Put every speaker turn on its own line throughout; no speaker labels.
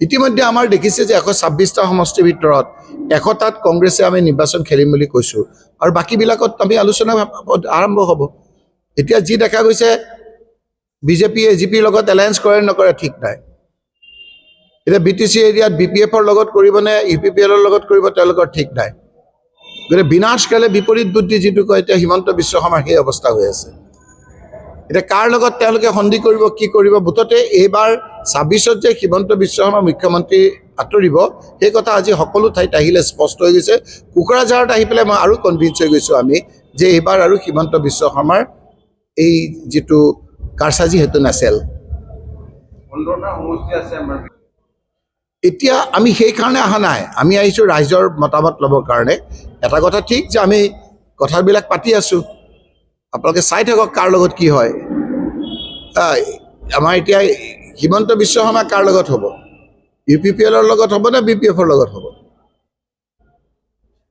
ইতিমধ্যে আমাৰ দেখিছে যে 126টা সমষ্টিৰ ভিতৰত 100টাত কংগ্ৰেছে আমি নিৰ্বাচন খেলিম বুলি কৈছো আৰু বাকিবিলাকত আমি আলোচনা আৰম্ভ হ'ব। এতিয়া যি দেখা গৈছে বিজেপি এজিপিৰ লগত এলায়েন্স কৰে নকৰে ঠিক নাই। এতিয়া বিটিসি এৰিয়াত বিপিএফৰ লগত কৰিবনে ইউপিপিএলৰ লগত কৰিব তেওঁলোকৰ ঠিক নাই। গতিকে বিনাশকালে বিপৰীত বুদ্ধি যিটো কয় এতিয়া হিমন্ত বিশ্ব শৰ্মাৰ সেই অৱস্থা হৈ আছে। এতিয়া কাৰ লগত তেওঁলোকে সন্ধি কৰিব কি কৰিব বুটতে এইবাৰ 26ত যে হিমন্ত বিশ্ব শৰ্মা মুখ্যমন্ত্ৰী আঁতৰিব সেই কথা আজি সকলো ঠাইত আহিলে স্পষ্ট হৈ গৈছে। কুকুৰাঝাৰত আহি পেলাই মই আৰু কনভিন্স হৈ গৈছো আমি যে এইবাৰ আৰু হিমন্ত বিশ্ব শৰ্মাৰ এই যিটো কাৰসাজি হেতু নাছিল। এতিয়া আমি সেই কাৰণে অহা নাই, আমি আহিছো ৰাইজৰ মতামত ল'বৰ কাৰণে। এটা কথা ঠিক যে আমি কথাবিলাক পাতি আছো, আপোনালোকে চাই থাকক কাৰ লগত কি হয়। আমাৰ এতিয়া হিমন্ত বিশ্ব শৰ্মা কাৰ লগত হ'ব, ইউপিপিএলৰ লগত হ'ব নে বিপিএফৰ লগত হ'ব,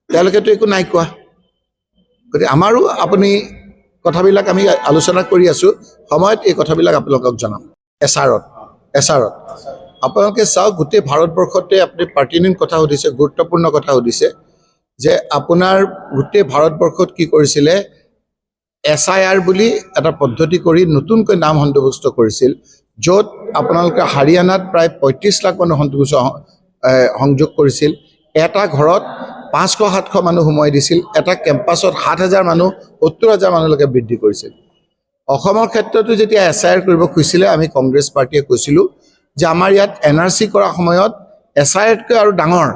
তেওঁলোকেতো একো নাই কোৱা। গতিকে আমাৰো আপুনি কথাবিলাক আমি আলোচনা কৰি আছো, সময়ত এই কথাবিলাক আপোনালোকক জনাম। এছাৰত আপোনালোকে চাওক, গোটেই ভাৰতবৰ্ষতে আপুনি পাৰ্টিনিং কথা সুধিছে, গুৰুত্বপূৰ্ণ কথা সুধিছে যে আপোনাৰ গোটেই ভাৰতবৰ্ষত কি কৰিছিলে, SIR বুলি এটা পদ্ধতি কৰি নতুনকৈ নাম সন্নিৱিষ্ট কৰিছিল, য'ত আপোনালোকে হাৰিয়ানাত প্ৰায় 35 লাখ মানুহ সংযোগ কৰিছিল। এটা ঘৰত 500-700 মানুহ সোমাই দিছিল, এটা কেম্পাছত 7,000 মানুহ 70,000 মানুহলৈকে বৃদ্ধি কৰিছিল। অসমৰ ক্ষেত্ৰতো যেতিয়া SIR কৰিব খুজিছিলে আমি কংগ্ৰেছ পাৰ্টীয়ে কৈছিলোঁ যে আমাৰ ইয়াত NRC কৰাৰ সময়ত SIRতকৈ আৰু ডাঙৰ,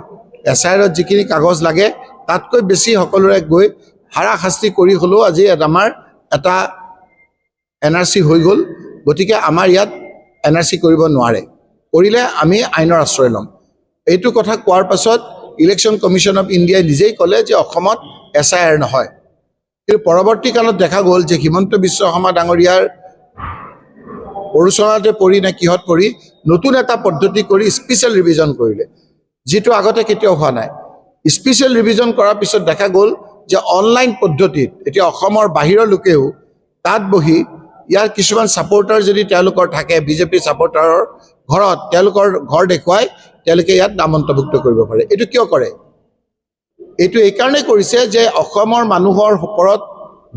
SIRত যিখিনি কাগজ লাগে তাতকৈ বেছি সকলোৰে গৈ হাৰাশাস্তি কৰি হ'লেও আজি আমাৰ এটা NRC হৈ গ'ল। গতিকে আমাৰ ইয়াত NRC কৰিব নোৱাৰে, কৰিলে আমি আইনৰ আশ্ৰয় ল'ম। এইটো কথা কোৱাৰ পাছত ইলেকশ্যন কমিশ্যন অফ ইণ্ডিয়াই নিজেই ক'লে যে অসমত SIR নহয়। কিন্তু পৰৱৰ্তী কালত দেখা গ'ল যে হিমন্ত বিশ্ব শৰ্মা ডাঙৰীয়াৰ প্ৰৰোচনাতে পৰি নে কিহত পৰি নতুন এটা পদ্ধতি কৰি স্পেচিয়েল ৰিভিজন কৰিলে, যিটো আগতে কেতিয়াও হোৱা নাই। স্পেচিয়েল ৰিভিজন কৰাৰ পিছত দেখা গ'ল যে অনলাইন পদ্ধতিত এতিয়া অসমৰ বাহিৰৰ লোকেও তাত বহি ইয়াৰ কিছুমান ছাপোৰ্টাৰ যদি তেওঁলোকৰ থাকে, বিজেপি ছাপোৰ্টাৰৰ ঘৰত তেওঁলোকৰ ঘৰ দেখুৱাই তেওঁলোকে ইয়াত নাম অন্তৰ্ভুক্ত কৰিব পাৰে। এইটো কিয় কৰে? এইটো এইকাৰণেই কৰিছে যে অসমৰ মানুহৰ ওপৰত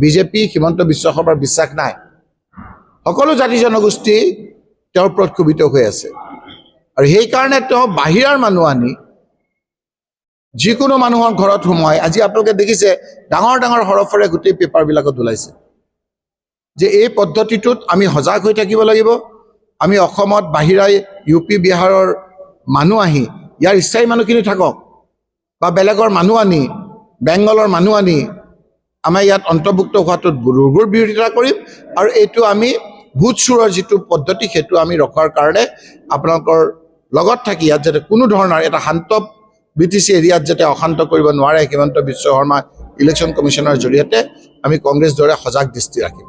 বিজেপি হিমন্ত বিশ্ব শৰ্মাৰ বিশ্বাস নাই। সকলো জাতি জনগোষ্ঠী তেওঁৰ ওপৰত ক্ষোভিত হৈ আছে আৰু সেইকাৰণে তেওঁ বাহিৰৰ মানুহ আনি যিকোনো মানুহৰ ঘৰত সোমাই, আজি আপোনালোকে দেখিছে ডাঙৰ ডাঙৰ হৰফেৰে গোটেই পেপাৰবিলাকত ওলাইছে যে এই পদ্ধতিটোত আমি সজাগ হৈ থাকিব লাগিব। আমি অসমত বাহিৰাই UP বিহাৰৰ মানুহ আহি ইয়াৰ স্থায়ী মানুহখিনি থাকক, বা বেলেগৰ মানুহ আনি বেংগলৰ মানুহ আনি আমাৰ ইয়াত অন্তৰ্ভুক্ত হোৱাটোত ৰুগুৰ বিৰোধিতা কৰিম। আৰু এইটো আমি ভূত চোৰৰ যিটো পদ্ধতি সেইটো আমি ৰখাৰ কাৰণে আপোনালোকৰ লগত থাকি ইয়াত যাতে কোনো ধৰণৰ এটা শান্ত BTC এৰিয়াত যাতে অশান্ত কৰিব নোৱাৰে হিমন্ত বিশ্ব শৰ্মা ইলেকশ্যন কমিশ্যনৰ জৰিয়তে আমি কংগ্ৰেছ দৰে সজাগ দৃষ্টি ৰাখিম।